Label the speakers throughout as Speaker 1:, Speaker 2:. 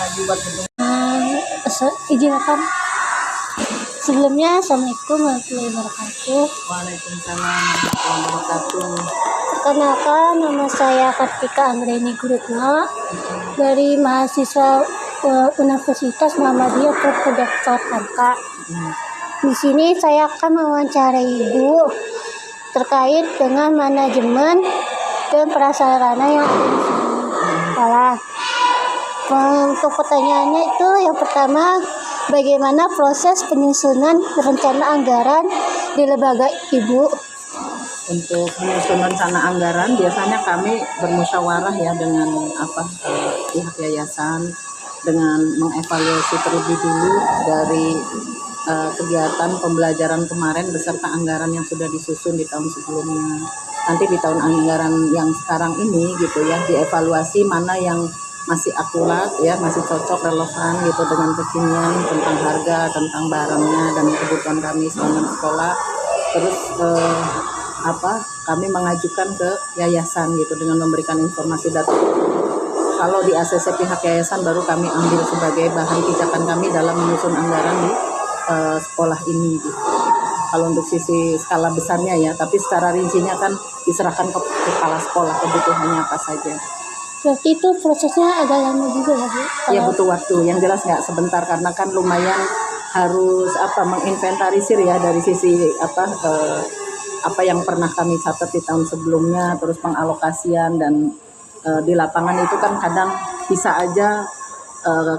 Speaker 1: lagi buat gedung.
Speaker 2: Izinkan sebelumnya, Assalamualaikum warahmatullahi wabarakatuh.
Speaker 1: Waalaikumsalam warahmatullahi wabarakatuh.
Speaker 2: Perkenalkan, nama saya Kartika Anggreni Gurutno dari mahasiswa Universitas Muhammadiyah Dr. Anka. Di sini saya akan mewawancarai Ibu terkait dengan manajemen dan prasarana yang ada di sekolah. Untuk pertanyaannya itu, yang pertama, bagaimana proses penyusunan rencana anggaran di lembaga Ibu?
Speaker 1: Untuk penyusunan rencana anggaran biasanya kami bermusyawarah ya dengan pihak yayasan, dengan mengevaluasi terlebih dulu dari kegiatan pembelajaran kemarin beserta anggaran yang sudah disusun di tahun sebelumnya. Nanti di tahun anggaran yang sekarang ini gitu ya, dievaluasi mana yang masih akurat ya, masih cocok, relevan gitu dengan kekinian tentang harga, tentang barangnya dan kebutuhan kami selama sekolah. Terus kami mengajukan ke yayasan gitu dengan memberikan informasi data. Kalau di ACC pihak yayasan baru kami ambil sebagai bahan pijakan kami dalam menyusun anggaran di sekolah ini gitu. Kalau untuk sisi skala besarnya ya, tapi secara rincinya kan diserahkan ke kepala sekolah kebutuhannya apa saja.
Speaker 2: Berarti itu prosesnya agak lama juga ya, Bu?
Speaker 1: Ya butuh waktu, yang jelas nggak sebentar karena kan lumayan harus menginventarisir ya dari sisi apa yang pernah kami catat di tahun sebelumnya, terus pengalokasian dan di lapangan itu kan kadang bisa aja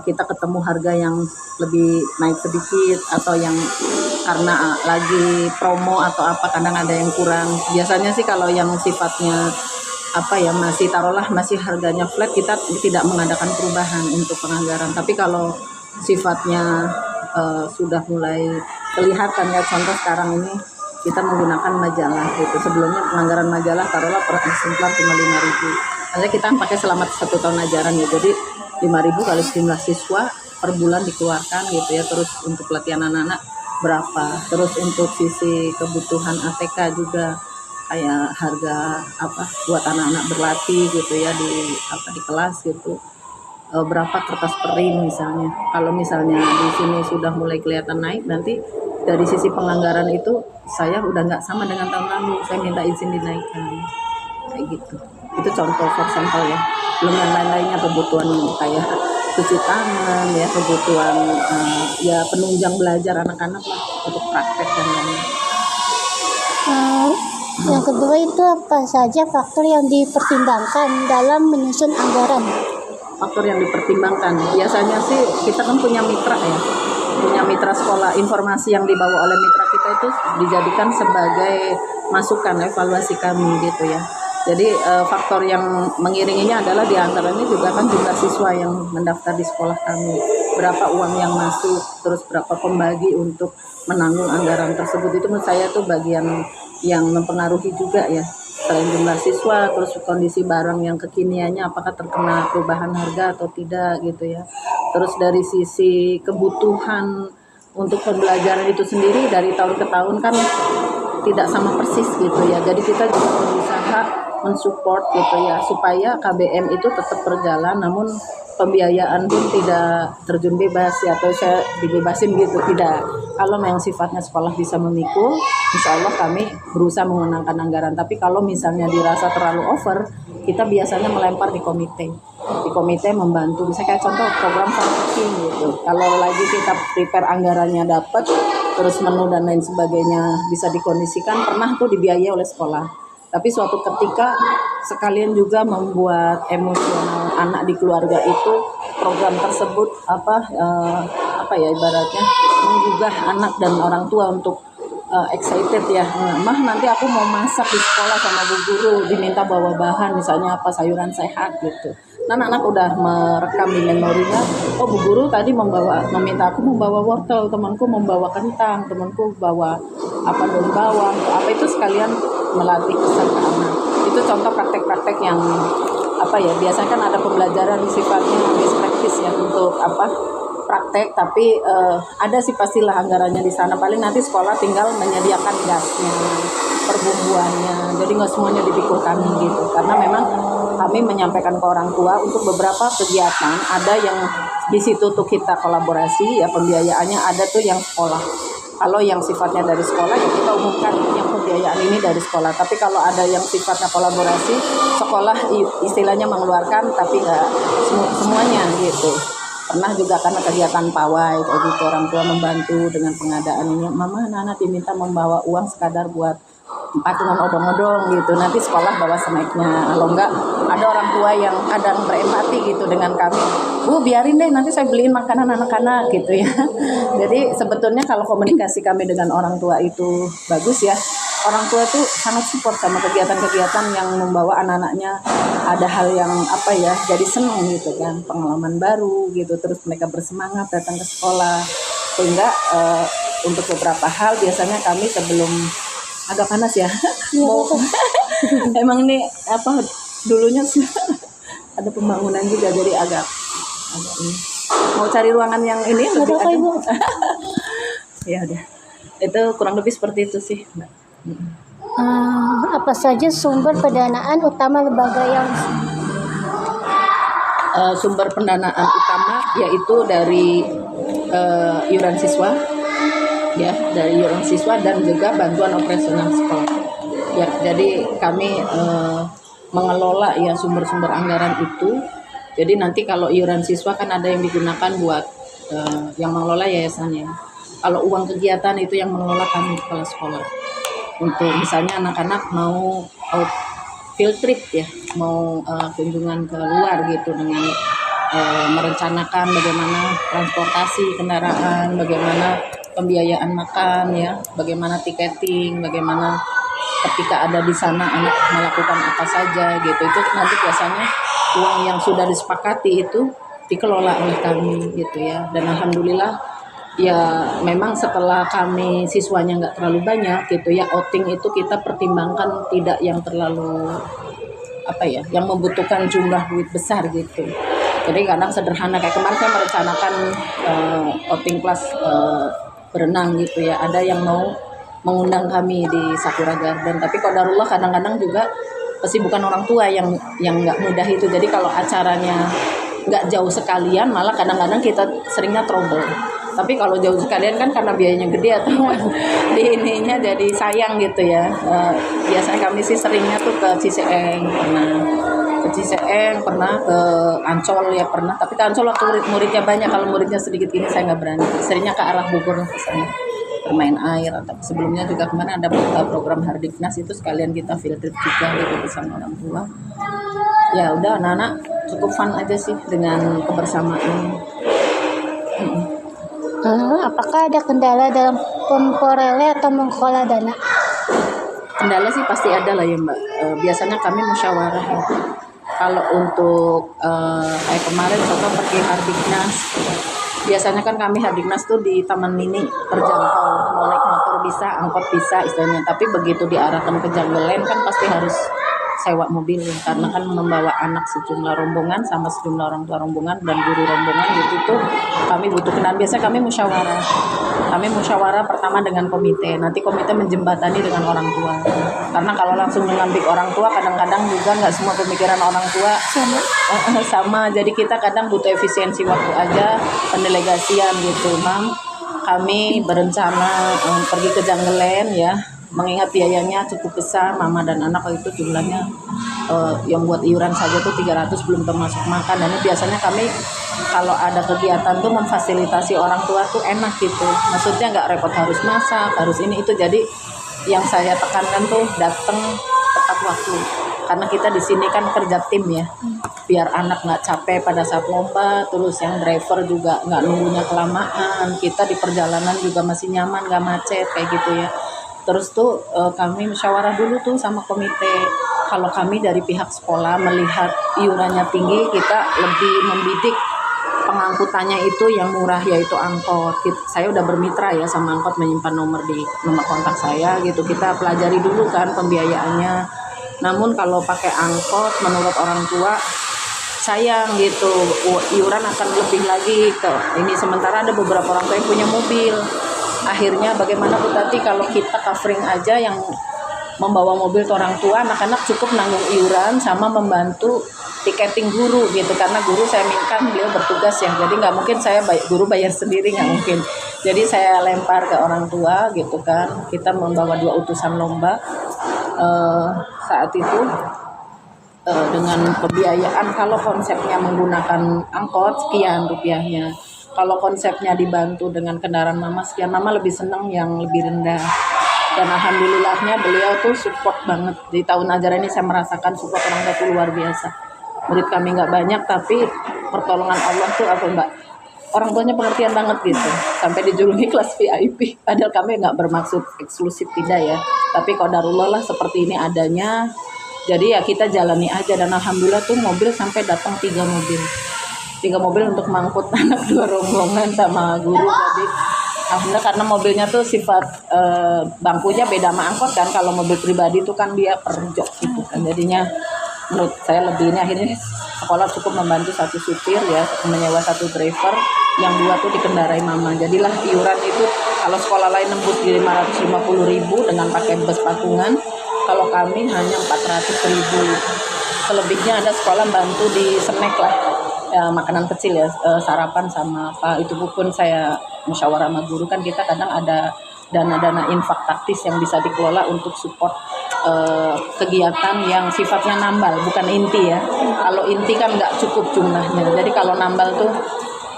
Speaker 1: kita ketemu harga yang lebih naik sedikit atau yang karena lagi promo atau kadang ada yang kurang. Biasanya sih kalau yang sifatnya masih harganya flat, kita tidak mengadakan perubahan untuk penganggaran. Tapi kalau sifatnya sudah mulai kelihatan ya, contoh sekarang ini kita menggunakan majalah gitu. Sebelumnya penganggaran majalah taruhlah per eksemplar cuma 5.000. Maksudnya kita pakai selama 1 tahun ajaran ya. Jadi 5.000 kali jumlah siswa per bulan dikeluarkan gitu ya. Terus untuk pelatihan anak-anak berapa? Terus untuk sisi kebutuhan ATK juga kayak harga buat anak-anak berlatih gitu ya di kelas gitu. Berapa kertas pering misalnya. Kalau misalnya di sini sudah mulai kelihatan naik, nanti dari sisi penganggaran itu saya udah nggak sama dengan tahun lalu, saya minta izin dinaikkan kayak gitu. Itu contoh for sampel ya. Belum yang lain-lainnya, kebutuhan kayak cuci tangan ya, kebutuhan penunjang belajar anak-anak lah untuk praktek dan lain-lain.
Speaker 2: Yang kedua itu, apa saja faktor yang dipertimbangkan dalam menyusun anggaran?
Speaker 1: Faktor yang dipertimbangkan biasanya sih kita kan punya mitra ya, punya mitra sekolah. Informasi yang dibawa oleh mitra kita itu dijadikan sebagai masukan evaluasi kami gitu ya. Jadi faktor yang mengiringinya adalah diantaranya juga kan jumlah siswa yang mendaftar di sekolah kami, berapa uang yang masuk, terus berapa pembagi untuk menanggung anggaran tersebut. Itu menurut saya tuh bagian yang mempengaruhi juga ya. Selain jumlah siswa, terus kondisi barang yang kekiniannya apakah terkena perubahan harga atau tidak gitu ya. Terus dari sisi kebutuhan untuk pembelajaran itu sendiri dari tahun ke tahun kan tidak sama persis gitu ya. Jadi kita juga berusaha mensupport gitu ya supaya KBM itu tetap berjalan, namun pembiayaan pun tidak terjun bebas ya, atau saya dibebasin gitu, tidak. Kalau yang sifatnya sekolah bisa memikul, insya Allah kami berusaha menggunakan anggaran. Tapi kalau misalnya dirasa terlalu over, kita biasanya melempar di komite. Di komite membantu, misalnya kayak contoh program fundraising gitu. Kalau lagi kita prepare anggarannya dapat, terus menu dan lain sebagainya bisa dikondisikan, pernah tuh dibiayai oleh sekolah. Tapi suatu ketika sekalian juga membuat emosional anak di keluarga itu, program tersebut ibaratnya menggugah anak dan orang tua untuk excited ya, mah nanti aku mau masak di sekolah sama bu guru, diminta bawa bahan misalnya sayuran sehat gitu. Nah, anak-anak udah merekam di memorinya, oh bu guru tadi meminta aku membawa wortel, temanku membawa kentang, temanku bawa daun bawang, itu sekalian melatih kesan ke anak. Itu contoh praktek-praktek yang biasanya kan ada pembelajaran sifatnya best practice ya untuk praktek, tapi ada sih pastilah anggarannya di sana. Paling nanti sekolah tinggal menyediakan gasnya perbumbuannya. Jadi nggak semuanya dipikul kami gitu. Karena memang kami menyampaikan ke orang tua untuk beberapa kegiatan ada yang di situ tuh kita kolaborasi ya, pembiayaannya ada tuh yang sekolah. Kalau yang sifatnya dari sekolah ya kita umumkan yang pembiayaan ini dari sekolah. Tapi kalau ada yang sifatnya kolaborasi, sekolah istilahnya mengeluarkan tapi nggak semuanya gitu. Pernah juga karena kegiatan pawai kayak gitu, orang tua membantu dengan pengadaan ini. Mama, Nana diminta membawa uang sekadar buat patungan odong-odong gitu. Nanti sekolah bawa snacknya. Kalau enggak, ada orang tua yang kadang berempati gitu dengan kami. Bu, biarin deh, nanti saya beliin makanan anak-anak gitu ya. Jadi sebetulnya kalau komunikasi kami dengan orang tua itu bagus ya. Orang tua tuh sangat support sama kegiatan-kegiatan yang membawa anak-anaknya ada hal yang apa ya, jadi senang gitu kan, pengalaman baru gitu, terus mereka bersemangat datang ke sekolah. Sehingga untuk beberapa hal biasanya kami sebelum agak panas ya, mau emang ini apa dulunya ada pembangunan juga jadi agak ini. Mau cari ruangan yang ini lebih
Speaker 2: apa, Ibu?
Speaker 1: Ya udah, itu kurang lebih seperti itu sih, Mbak.
Speaker 2: Apa saja sumber pendanaan utama lembaga yang
Speaker 1: Sumber pendanaan utama yaitu dari iuran siswa ya, dari iuran siswa dan juga bantuan operasional sekolah ya. Jadi kami mengelola ya sumber-sumber anggaran itu. Jadi nanti kalau iuran siswa kan ada yang digunakan buat yang mengelola yayasannya. Kalau uang kegiatan itu yang mengelola kami kepala sekolah. Untuk misalnya anak-anak mau field trip ya, mau kunjungan ke luar gitu, dengan merencanakan bagaimana transportasi kendaraan, bagaimana pembiayaan makan ya, bagaimana tiketing, bagaimana ketika ada di sana anak melakukan apa saja gitu. Itu nanti biasanya uang yang sudah disepakati itu dikelola oleh kami gitu ya. Dan alhamdulillah ya memang setelah kami siswanya nggak terlalu banyak gitu ya, outing itu kita pertimbangkan tidak yang terlalu apa ya, yang membutuhkan jumlah duit besar gitu. Jadi kadang sederhana, kayak kemarin saya merencanakan outing kelas berenang gitu ya, ada yang mau mengundang kami di Sakura Garden, tapi qadarullah kadang-kadang juga kesibukan orang tua yang nggak mudah itu. Jadi kalau acaranya nggak jauh sekalian, malah kadang-kadang kita seringnya trouble. Tapi kalau jauh sekalian kan karena biayanya gede atau di ininya jadi sayang gitu ya. Biasanya kami sih seringnya tuh ke Ciseeng, pernah ke Ancol ya pernah. Tapi ke Ancol waktu muridnya banyak, kalau muridnya sedikit gini saya nggak berani. Seringnya ke arah Bogor ke sana bermain air. Atau sebelumnya juga kemarin ada program Hardiknas, itu sekalian kita field trip juga gitu bersama orang tua. Ya udah, anak-anak cukup fun aja sih dengan kebersamaan.
Speaker 2: Apakah ada kendala dalam memperoleh atau mengelola dana?
Speaker 1: Kendala sih pasti ada lah ya Mbak. Biasanya kami musyawarah ya. Kalau untuk kayak kemarin contoh pergi Hardiknas, biasanya kan kami Hardiknas tuh di Taman Mini terjangkau, mau naik motor bisa, angkot bisa istilahnya. Tapi begitu diarahkan ke Jungle Land kan pasti harus sewa mobil ya, karena kan membawa anak sejumlah rombongan sama sejumlah orang tua rombongan dan guru rombongan gitu tuh kami butuh kenal. Biasanya kami musyawarah pertama dengan komite, nanti komite menjembatani dengan orang tua, karena kalau langsung mengambil orang tua kadang-kadang juga nggak semua pemikiran orang tua sama. Jadi kita kadang butuh efisiensi waktu aja, pendelegasian gitu. Mam, kami berencana pergi ke Jungle Land ya, mengingat biayanya cukup besar, mama dan anak itu jumlahnya yang buat iuran saja tuh 300 belum termasuk makan. Dan ini biasanya kami kalau ada kegiatan tuh memfasilitasi orang tua tuh enak gitu, maksudnya nggak repot harus masak, harus ini itu. Jadi yang saya tekankan tuh datang tepat waktu, karena kita di sini kan kerja tim ya, biar anak nggak capek pada saat lomba, terus yang driver juga nggak nunggunya kelamaan, kita di perjalanan juga masih nyaman, nggak macet kayak gitu ya. Terus tuh kami musyawarah dulu tuh sama komite. Kalau kami dari pihak sekolah melihat iurannya tinggi, kita lebih membidik pengangkutannya itu yang murah, yaitu angkot. Saya udah bermitra ya sama angkot, menyimpan nomor kontak saya gitu. Kita pelajari dulu kan pembiayaannya. Namun kalau pakai angkot menurut orang tua sayang gitu, iuran akan lebih lagi ke ini. Sementara ada beberapa orang tua yang punya mobil. Akhirnya bagaimana Bu Tati kalau kita covering aja yang membawa mobil ke orang tua, anak-anak cukup nanggung iuran sama membantu tiketing guru gitu, karena guru saya minta beliau bertugas ya, jadi nggak mungkin saya guru bayar sendiri, nggak mungkin. Jadi saya lempar ke orang tua gitu kan, kita membawa 2 utusan lomba saat itu dengan pembiayaan, kalau konsepnya menggunakan angkot sekian rupiahnya, kalau konsepnya dibantu dengan kendaraan mama sekian, mama lebih senang yang lebih rendah. Dan alhamdulillahnya beliau tuh support banget. Di tahun ajaran ini saya merasakan support orang tua tuh luar biasa. Murid kami nggak banyak, tapi pertolongan Allah tuh apa mbak, orang tuanya pengertian banget gitu, sampai dijuluki kelas VIP. Padahal kami nggak bermaksud eksklusif, tidak ya, tapi qadarullah lah seperti ini adanya. Jadi ya kita jalani aja, dan alhamdulillah tuh mobil sampai datang 3 mobil untuk mangkut anak 2 rombongan sama guru. Jadi alhamdulillah, karena mobilnya tuh sifat bangkunya beda sama angkot kan. Kalau mobil pribadi tuh kan dia per jok gitu kan, jadinya menurut saya lebih ini. Akhirnya sekolah cukup membantu 1 supir ya, menyewa 1 driver, yang 2 tuh dikendarai mama. Jadilah iuran itu kalau sekolah lain nembus di 550.000 dengan pakai bus patungan, kalau kami hanya 400.000. Selebihnya ada sekolah bantu di snack lah ya, makanan kecil ya, sarapan sama apa itu pun saya musyawarah sama guru kan, kita kadang ada dana-dana infak taktis yang bisa dikelola untuk support kegiatan yang sifatnya nambal, bukan inti ya. Kalau inti kan nggak cukup jumlahnya, jadi kalau nambal tuh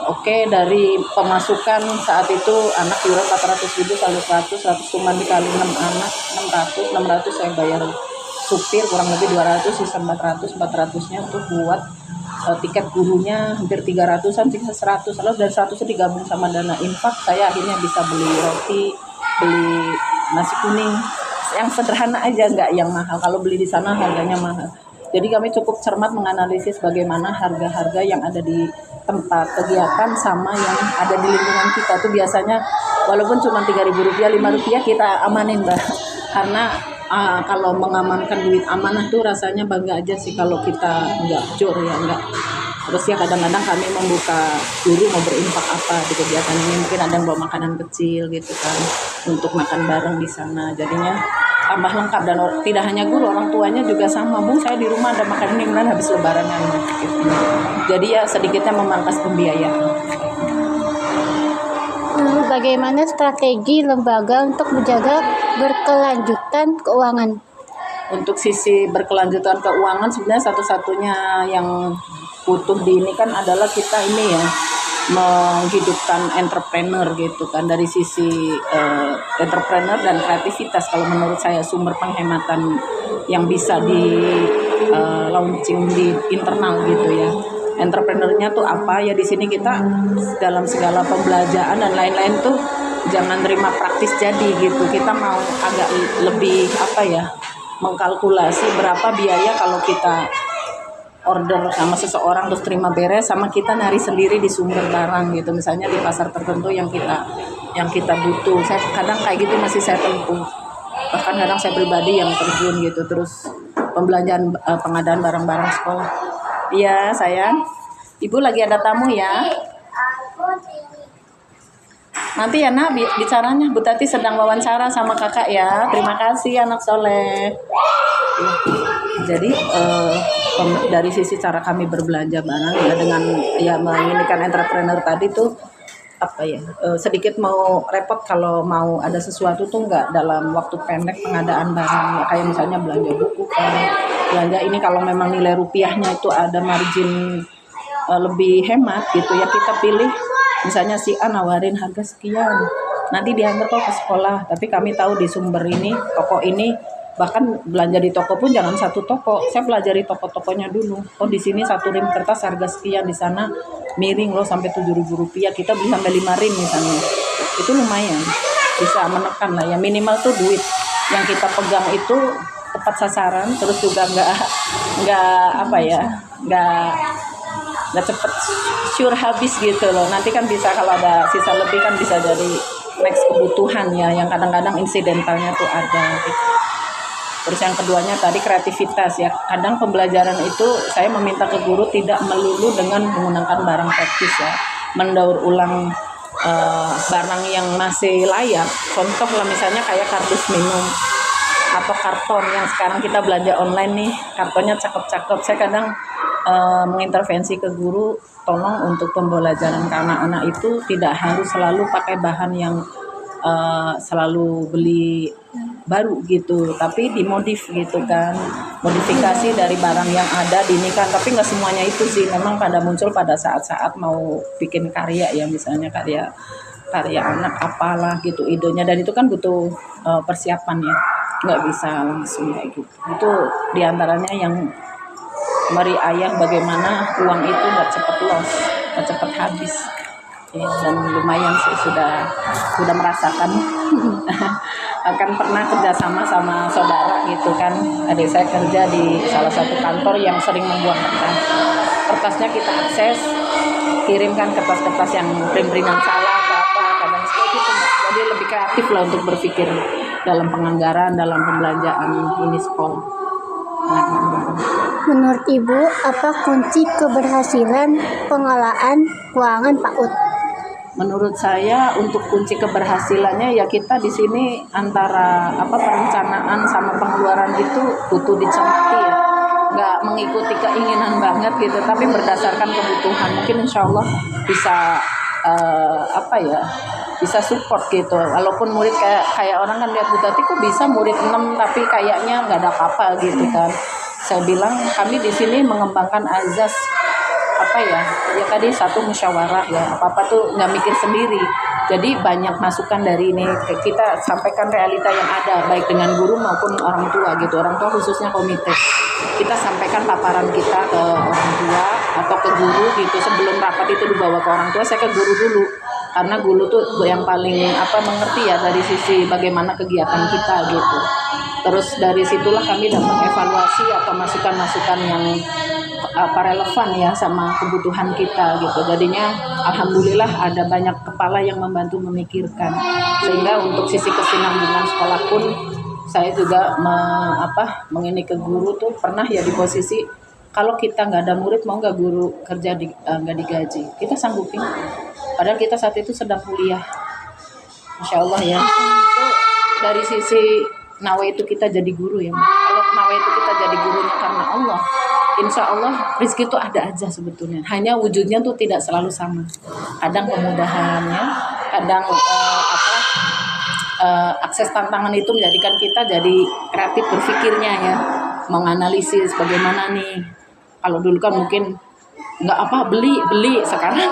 Speaker 1: oke, dari pemasukan saat itu anak iuran 400.000 kali 100 cuma dikali 6 anak 600 saya bayar supir kurang lebih 200, sisa 400-nya tuh buat tiket gurunya hampir 300-an, sisa 100. Lalu dari 100 itu digabung sama dana infak, saya akhirnya bisa beli roti, beli nasi kuning yang sederhana aja, nggak yang mahal. Kalau beli di sana harganya mahal. Jadi kami cukup cermat menganalisis bagaimana harga-harga yang ada di tempat kegiatan sama yang ada di lingkungan kita tuh biasanya walaupun cuma Rp3.000, Rp5 kita amanin mbak. Karena kalau mengamankan duit amanah tuh rasanya bangga aja sih kalau kita nggak jor ya, nggak. Terus ya kadang-kadang kami membuka guru mau berinfak apa di kegiatan ini, mungkin ada yang bawa makanan kecil gitu kan untuk makan bareng di sana, jadinya tambah lengkap. Dan tidak hanya guru, orang tuanya juga sama, Bu saya di rumah ada makan ini kan habis lebaran gitu. Jadi ya sedikitnya memangkas pembiayaan.
Speaker 2: Bagaimana strategi lembaga untuk menjaga berkelanjutan keuangan?
Speaker 1: Untuk sisi berkelanjutan keuangan sebenarnya satu-satunya yang butuh di ini kan adalah kita ini ya, menghidupkan entrepreneur gitu kan, dari sisi entrepreneur dan kreativitas. Kalau menurut saya sumber penghematan yang bisa di launching di internal gitu ya. Entrepreneurnya tuh apa ya, di sini kita dalam segala pembelajaran dan lain-lain tuh jangan terima praktis jadi gitu. Kita mau agak lebih apa ya, mengkalkulasi berapa biaya kalau kita order sama seseorang terus terima beres, sama kita nyari sendiri di sumber barang gitu, misalnya di pasar tertentu yang kita butuh. Saya kadang kayak gitu masih saya tempuh, bahkan kadang saya pribadi yang terjun gitu. Terus pembelanjaan pengadaan barang-barang sekolah. Iya sayang, ibu lagi ada tamu ya, nanti ya nak bicaranya. Bu Tati sedang wawancara sama kakak ya. Terima kasih anak soleh. Jadi dari sisi cara kami berbelanja barang ya, dengan ya menginikan entrepreneur tadi tuh apa ya, sedikit mau repot kalau mau ada sesuatu tuh nggak dalam waktu pendek pengadaan barang ya, kayak misalnya belanja buku kan, belanja ini kalau memang nilai rupiahnya itu ada margin lebih hemat gitu ya, kita pilih misalnya si A nawarin harga sekian, nanti diantar kok ke sekolah, tapi kami tahu di sumber ini toko ini, bahkan belanja di toko pun jangan satu toko, saya pelajari toko-tokonya dulu. Oh di sini 1 rim kertas harga sekian, di sana miring loh sampai Rp7.000, kita beli sampai 5 rim misalnya, itu lumayan bisa menekan lah ya. Minimal tuh duit yang kita pegang itu tepat sasaran, terus juga nggak apa ya, nggak cepet sure habis gitu loh. Nanti kan bisa kalau ada sisa lebih kan bisa dari next kebutuhan ya, yang kadang-kadang insidentalnya tuh ada gitu. Terus yang keduanya tadi kreativitas ya. Kadang pembelajaran itu saya meminta ke guru tidak melulu dengan menggunakan barang praktis ya. Mendaur ulang barang yang masih layak. Contoh lah misalnya kayak kardus minum. atau karton yang sekarang kita belanja online nih, kartonnya cakep-cakep. Saya kadang mengintervensi ke guru, tolong untuk pembelajaran ke anak-anak itu tidak harus selalu pakai bahan yang selalu beli baru gitu, tapi dimodif gitu kan, modifikasi dari barang yang ada dinikan. Tapi nggak semuanya itu sih, memang pada muncul pada saat-saat mau bikin karya ya, misalnya karya anak apalah gitu idenya, dan itu kan butuh persiapan ya, nggak bisa langsung kayak gitu. Itu diantaranya yang meri ayah bagaimana uang itu nggak cepat loss, nggak cepat habis. Ya, dan lumayan sih sudah merasakan. Akan pernah kerjasama sama saudara gitu kan. Adik saya kerja di salah satu kantor yang sering membuang kertas. Kertasnya kita akses, kirimkan kertas-kertas yang print-printan salah atau apa, kadang seperti gitu. Jadi lebih kreatif lah untuk berpikir dalam penganggaran, dalam pembelanjaan ini sekolah.
Speaker 2: Menurut Ibu, apa kunci keberhasilan pengelolaan keuangan PAUD?
Speaker 1: Menurut saya untuk kunci keberhasilannya ya kita di sini antara perencanaan sama pengeluaran itu butuh dicermati ya, nggak mengikuti keinginan banget gitu, tapi berdasarkan kebutuhan. Mungkin insya Allah bisa bisa support gitu. Walaupun murid kayak orang kan lihat Bu Tati kok bisa murid 6 tapi kayaknya nggak ada apa-apa gitu kan. Saya bilang kami di sini mengembangkan azas tadi satu musyawarah ya, apa tuh nggak mikir sendiri. Jadi banyak masukan dari ini, kita sampaikan realita yang ada baik dengan guru maupun orang tua gitu. Orang tua khususnya komite, kita sampaikan paparan kita ke orang tua atau ke guru gitu. Sebelum rapat itu dibawa ke orang tua, saya ke guru dulu, karena guru tuh yang paling mengerti ya dari sisi bagaimana kegiatan kita gitu. Terus dari situlah kami dapat evaluasi atau masukan-masukan yang relevan ya sama kebutuhan kita gitu. Jadinya alhamdulillah ada banyak kepala yang membantu memikirkan, sehingga untuk sisi kesinambungan sekolah pun saya juga mengini ke guru tuh pernah ya di posisi kalau kita nggak ada murid mau nggak guru kerja nggak digaji, kita sanggupin padahal kita saat itu sedang kuliah. Masya Allah ya, itu dari sisi nawa itu kita jadi guru ya. Kalau nawa itu kita jadi gurunya karena Allah, insya Allah rezeki itu ada aja sebetulnya. Hanya wujudnya tuh tidak selalu sama. Kadang kemudahannya, kadang akses tantangan itu menjadikan kita jadi kreatif berpikirnya ya, menganalisis bagaimana nih. Kalau dulu kan mungkin nggak beli, sekarang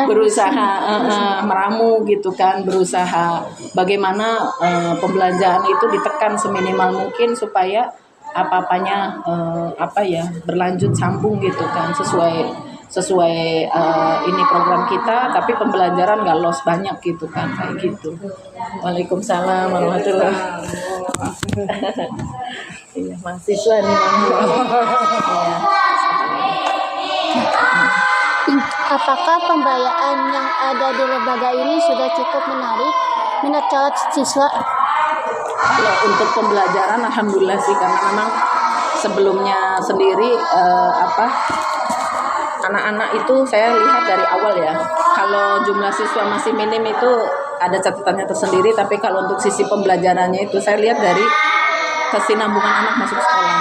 Speaker 1: berusaha meramu gitu kan, berusaha bagaimana pembelanjaan itu ditekan seminimal mungkin supaya apa-apanya berlanjut sambung gitu kan, sesuai ini program kita, tapi pembelajaran nggak loss banyak gitu kan, kayak gitu. Waalaikumsalam warahmatullahi wabarakatuh. Iya, mahasiswa nih. Iya.
Speaker 2: Apakah pembiayaan yang ada di lembaga ini sudah cukup menarik minat calon siswa?
Speaker 1: Kalau untuk pembelajaran alhamdulillah sih, karena memang sebelumnya sendiri anak-anak itu saya lihat dari awal ya, kalau jumlah siswa masih minim itu ada catatannya tersendiri, tapi kalau untuk sisi pembelajarannya itu saya lihat dari kesinambungan anak masuk sekolah.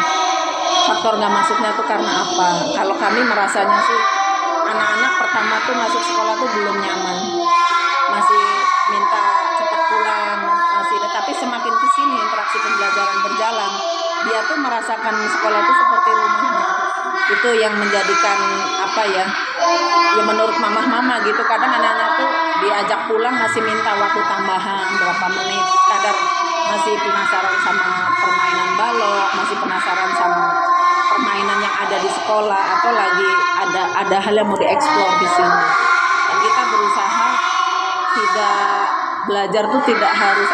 Speaker 1: Faktor nggak masuknya tuh karena apa? Kalau kami merasanya sih anak-anak pertama tuh masuk sekolah tuh belum nyaman, masih minta cepat pulang, tapi semakin kesini interaksi pembelajaran berjalan, dia tuh merasakan sekolah itu seperti rumahnya. Itu yang menjadikan ya menurut mama gitu, kadang anak-anak tuh diajak pulang masih minta waktu tambahan berapa menit, kadang masih penasaran sama permainan balok, masih penasaran sama permainan yang ada di sekolah, atau lagi ada hal yang mau dieksplor di sini. Dan kita berusaha tidak belajar tuh tidak harus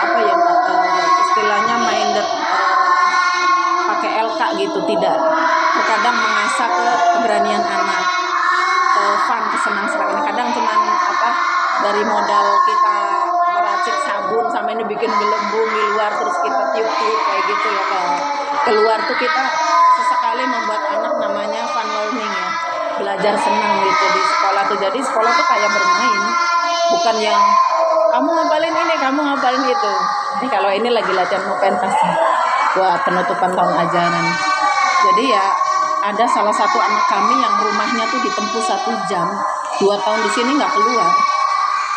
Speaker 1: istilahnya minded pakai LK gitu, tidak. Terkadang mengasah ke keberanian anak, ke fun, kesenang-senangan. Kadang cuman dari modal kita meracik sabun sampai ini bikin gelembung di luar, terus kita tiup-tiup kayak gitu ya, keluar tuh kita sesekali membuat anak namanya fun learning ya, belajar senang gitu di sekolah tuh. Jadi sekolah tuh kayak bermain, bukan yang kamu ngapalin ini, kamu ngapalin itu. Ini kalau ini lagi latihan mau pentas. buat penutupan tahun ajaran. Jadi ya ada salah satu anak kami yang rumahnya tuh ditempuh 1 jam, 2 tahun di sini nggak keluar.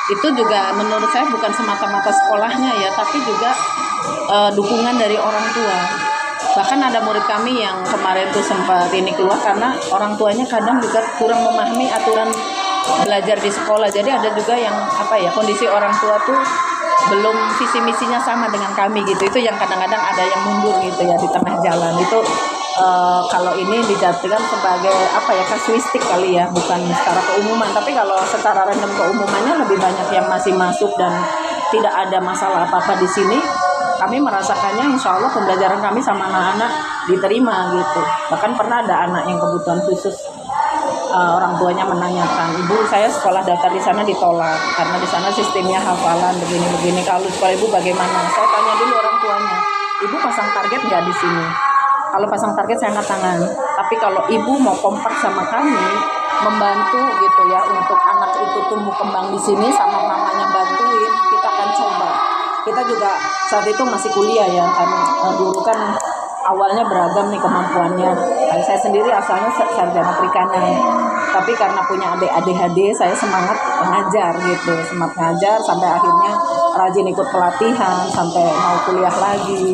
Speaker 1: Itu juga menurut saya bukan semata-mata sekolahnya ya, tapi juga dukungan dari orang tua. Bahkan ada murid kami yang kemarin tuh sempat ini keluar karena orang tuanya kadang juga kurang memahami aturan belajar di sekolah. Jadi ada juga yang kondisi orang tua tuh belum visi misinya sama dengan kami gitu. Itu yang kadang-kadang ada yang mundur gitu ya di tengah jalan. Itu kalau ini dijadikan sebagai kasuistik kali ya, bukan secara keumuman. Tapi kalau secara random keumumannya lebih banyak yang masih masuk dan tidak ada masalah apa-apa di sini. Kami merasakannya insya Allah pembelajaran kami sama anak-anak diterima gitu. Bahkan pernah ada anak yang kebutuhan khusus, orang tuanya menanyakan, ibu saya sekolah daftar di sana ditolak karena di sana sistemnya hafalan begini-begini. Kalau sekolah ibu bagaimana? Saya tanya dulu orang tuanya, ibu pasang target nggak di sini? Kalau pasang target saya angkat tangan. Tapi kalau ibu mau kompak sama kami, membantu gitu ya untuk anak itu tumbuh kembang di sini sama mamanya bantuin, kita akan coba. Kita juga saat itu masih kuliah ya, kan guru kan awalnya beragam nih kemampuannya. Saya sendiri asalnya sarjana perikanan, tapi karena punya adik ADHD, saya semangat mengajar gitu, semangat ngajar sampai akhirnya rajin ikut pelatihan sampai mau kuliah lagi.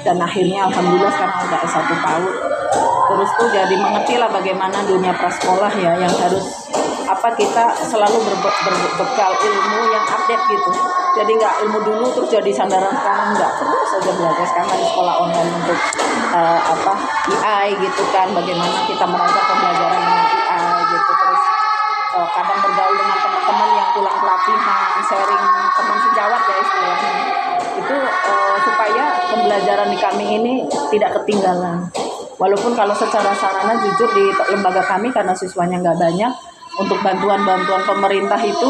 Speaker 1: Dan akhirnya alhamdulillah sekarang udah S1 PAUD. Terus tuh jadi mengerti lah bagaimana dunia prasekolah ya, yang harus kita selalu berbekal ilmu yang update gitu. Jadi nggak ilmu dulu terus jadi sandaran sekarang, nggak, terus saja belajar. Sekarang di sekolah online untuk AI gitu kan, bagaimana kita merancang pembelajaran dengan AI gitu. Terus kadang bergaul dengan teman-teman yang pulang pelatihan, sharing teman sejawat ya istilahnya. Itu supaya pembelajaran di kami ini tidak ketinggalan. Walaupun kalau secara sarana jujur di lembaga kami karena siswanya nggak banyak, untuk bantuan-bantuan pemerintah itu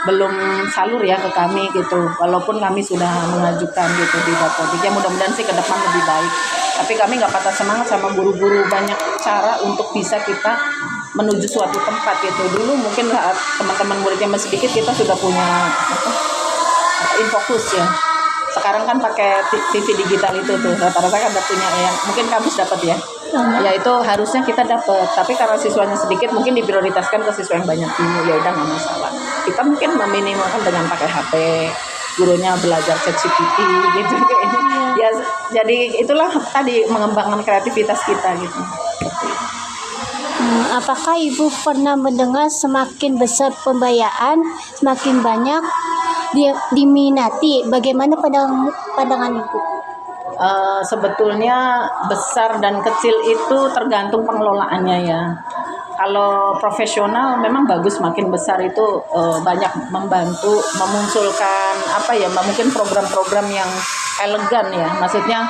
Speaker 1: belum salur ya ke kami gitu. Walaupun kami sudah mengajukan gitu di Dapodik. Ya mudah-mudahan sih ke depan lebih baik. Tapi kami nggak patah semangat sama guru-guru, banyak cara untuk bisa kita menuju suatu tempat gitu. Dulu mungkin saat teman-teman muridnya masih sedikit kita sudah punya Infocus ya. Sekarang kan pakai TV digital itu tuh rata-rata kan udah punya yang mungkin kamu dapat ya. Ya itu harusnya kita dapat, tapi karena siswanya sedikit mungkin diprioritaskan ke siswa yang banyak dulu. Ya udah nggak masalah. Kita mungkin meminimalkan dengan pakai HP, gurunya belajar ChatGPT gitu kayak ini. Ya jadi itulah tadi mengembangkan kreativitas kita gitu.
Speaker 2: Apakah ibu pernah mendengar semakin besar pembiayaan, semakin banyak diminati? Bagaimana pandangan ibu?
Speaker 1: Sebetulnya besar dan kecil itu tergantung pengelolaannya ya. Kalau profesional memang bagus, makin besar itu banyak membantu memunculkan mungkin program-program yang elegan ya. Maksudnya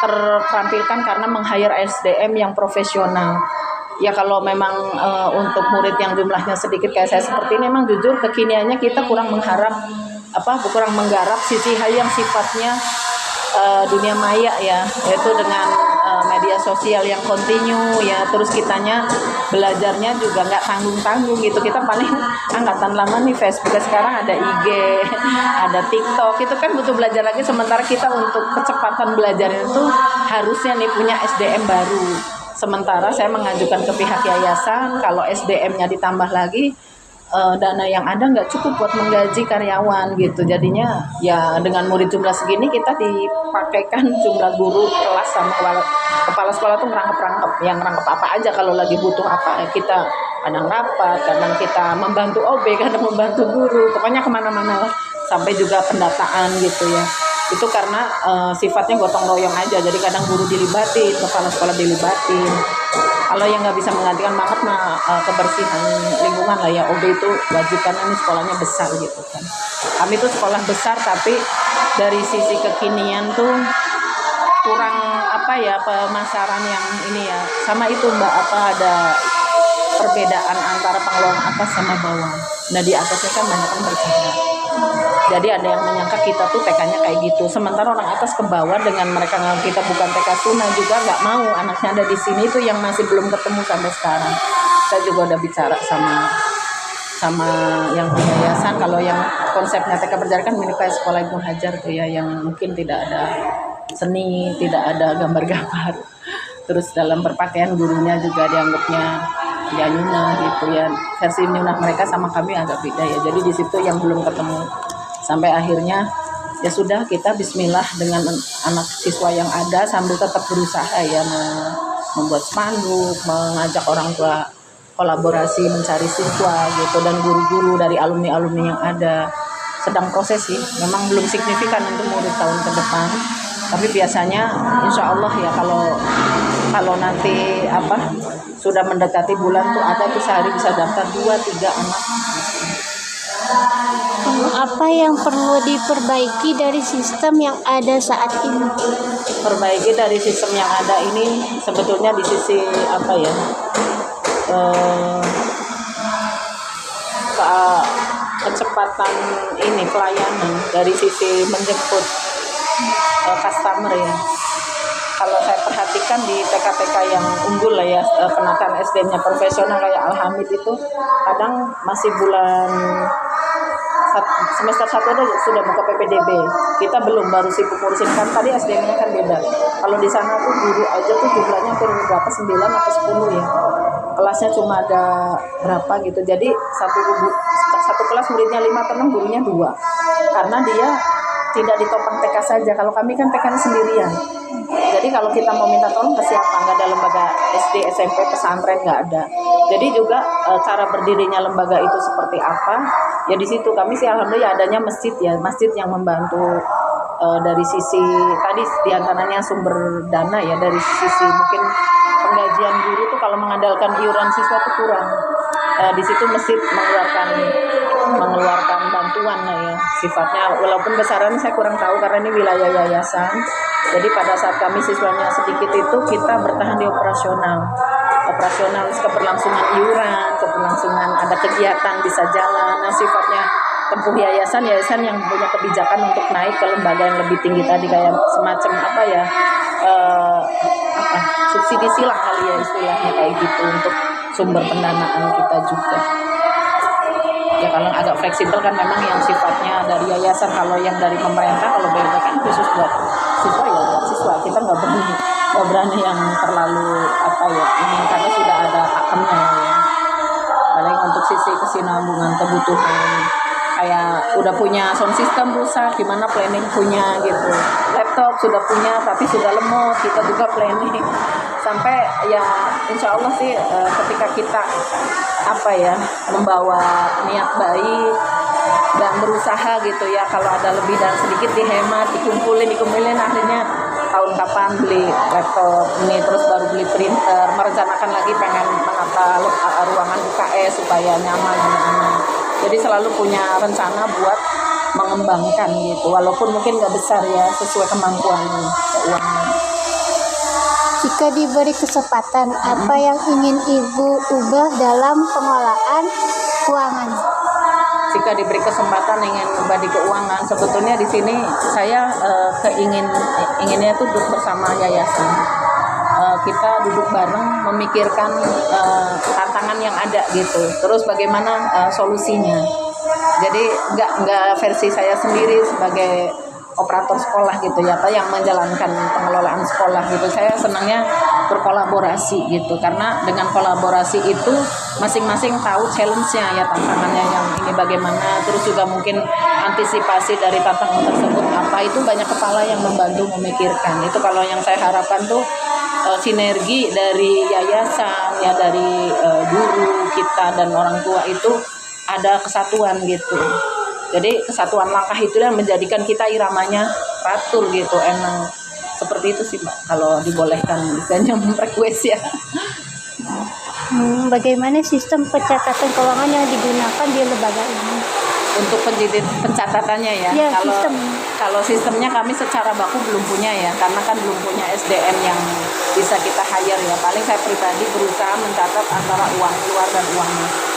Speaker 1: tertampilkan karena meng-hire SDM yang profesional. Ya kalau memang untuk murid yang jumlahnya sedikit kayak saya seperti ini, memang jujur kekiniannya kita kurang menggarap sisi hal yang sifatnya dunia maya ya, yaitu dengan media sosial yang kontinu ya. Terus kitanya belajarnya juga nggak tanggung-tanggung gitu. Kita paling angkatan lama nih Facebook, sekarang ada IG, ada TikTok, itu kan butuh belajar lagi. Sementara kita untuk kecepatan belajar itu harusnya nih punya SDM baru. Sementara saya mengajukan ke pihak yayasan, kalau SDM-nya ditambah lagi, dana yang ada nggak cukup buat menggaji karyawan gitu. Jadinya ya dengan murid jumlah segini kita dipakaikan jumlah guru kelas sama kepala sekolah tuh ngerangkep yang ngerangkep apa aja. Kalau lagi butuh apa kita kadang rapat, kadang kita membantu OB, kadang membantu guru, pokoknya kemana-mana lah, sampai juga pendataan gitu ya. Itu karena sifatnya gotong royong aja, jadi kadang guru dilibatin, kepala sekolah dilibatin. Kalau yang nggak bisa menggantikan banget kebersihan lingkungan lah ya, OB itu wajib karena ini sekolahnya besar gitu kan. Kami tuh sekolah besar tapi dari sisi kekinian tuh kurang pemasaran yang ini ya. Sama itu Mbak, ada perbedaan antara pengelolaan atas sama bawah. Nah di atasnya kan banyak kan bercanda. Jadi ada yang menyangka kita tuh TK-nya kayak gitu. Sementara orang atas ke bawah dengan mereka nganggap kita bukan TK Tuna juga nggak mau anaknya ada di sini, itu yang masih belum ketemu sampai sekarang. Saya juga udah bicara sama yang punya yayasan, kalau yang konsepnya TK Berjarak kan milik sekolah Ibnu Hajar tuh ya, yang mungkin tidak ada seni, tidak ada gambar-gambar. Terus dalam berpakaian gurunya juga dianggapnya ya nyunah gitu ya. Versi nyunah mereka sama kami agak beda ya. Jadi di situ yang belum ketemu. Sampai akhirnya ya sudah, kita bismillah dengan anak siswa yang ada sambil tetap berusaha ya membuat spanduk, mengajak orang tua kolaborasi mencari siswa gitu, dan guru-guru dari alumni-alumni yang ada. Sedang proses sih, memang belum signifikan untuk murid tahun ke depan, tapi biasanya insya Allah ya kalau nanti sudah mendekati bulan tuh ada tuh sehari bisa daftar 2-3 anak.
Speaker 2: Apa yang perlu diperbaiki dari sistem yang ada saat ini?
Speaker 1: Perbaiki dari sistem yang ada ini sebetulnya di sisi kecepatan ini pelayanan, dari sisi menjemput customer ya. Kalau saya perhatikan di TK-TK yang unggul lah ya, penataan SDM-nya profesional kayak Al-Hamid itu kadang masih bulan semester 1 aja sudah buka PPDB. Kita belum, baru sibuk ngurusin, kan tadi SDM-nya kan beda. Kalau di sana tuh guru aja tuh jumlahnya hampir berapa, 9 atau 10 ya. Kelasnya cuma ada berapa gitu. Jadi satu kelas muridnya 5 atau 6, gurunya 2. Karena dia tidak ditopang TK saja. Kalau kami kan TK sendirian. Jadi kalau kita mau minta tolong ke siapa? Nggak ada lembaga SD, SMP, pesantren, nggak ada. Jadi juga cara berdirinya lembaga itu seperti apa? Ya di situ kami sih alhamdulillah adanya masjid ya, masjid yang membantu dari sisi tadi diantaranya sumber dana ya, dari sisi mungkin penggajian guru tuh kalau mengandalkan iuran siswa itu kurang. Di situ masjid mengeluarkan bantuan lah ya, sifatnya walaupun besarannya saya kurang tahu karena ini wilayah yayasan. Jadi pada saat kami siswanya sedikit itu kita bertahan di operasional keberlangsungan iuran, keberlangsungan ada kegiatan bisa jalan. Nah sifatnya tempuh yayasan yang punya kebijakan untuk naik ke lembaga yang lebih tinggi tadi, kayak semacam subsidi silang kali ya istilahnya kayak gitu, untuk sumber pendanaan kita juga. Ya kalau agak fleksibel kan memang yang sifatnya dari yayasan, kalau yang dari pemerintah kalau BLT kan khusus buat siswa ya buat siswa, kita nggak berani yang terlalu ini karena sudah ada pakemnya ya. Paling untuk sisi kesinambungan kebutuhan kayak udah punya sound system rusak, gimana planning punya gitu, laptop sudah punya tapi sudah lemot, kita juga planning sampai ya insya Allah sih ketika kita membawa niat baik dan berusaha gitu ya, kalau ada lebih dan sedikit dihemat, dikumpulin akhirnya tahun kapan beli laptop ini, terus baru beli printer, merencanakan lagi pengen menata ruangan UKS supaya nyaman anak-anak. Jadi selalu punya rencana buat mengembangkan gitu, walaupun mungkin nggak besar ya, sesuai kemampuan keuangan.
Speaker 2: Jika diberi kesempatan, apa yang ingin Ibu ubah dalam pengelolaan keuangan?
Speaker 1: Jika diberi kesempatan ingin ubah di keuangan, sebetulnya di sini saya inginnya itu duduk bersama yayasan. Kita duduk bareng memikirkan tantangan yang ada gitu, terus bagaimana solusinya. Jadi nggak versi saya sendiri sebagai operator sekolah gitu ya, yang menjalankan pengelolaan sekolah gitu. Saya senangnya berkolaborasi gitu, karena dengan kolaborasi itu masing-masing tahu challenge-nya ya, tantangannya yang ini bagaimana, terus juga mungkin antisipasi dari tantangan tersebut apa, itu banyak kepala yang membantu memikirkan. Itu kalau yang saya harapkan tuh sinergi dari yayasan ya, dari guru kita dan orang tua itu ada kesatuan gitu. Jadi kesatuan langkah itu yang menjadikan kita iramanya teratur gitu, emang seperti itu sih Mbak, kalau dibolehkan misalnya request ya.
Speaker 2: Bagaimana sistem pencatatan keuangan yang digunakan di lembaga ini?
Speaker 1: Untuk pencatatannya ya, kalau sistemnya kami secara baku belum punya ya, karena kan belum punya SDM yang bisa kita hire ya. Paling saya pribadi berusaha mencatat antara uang keluar dan uang masuk.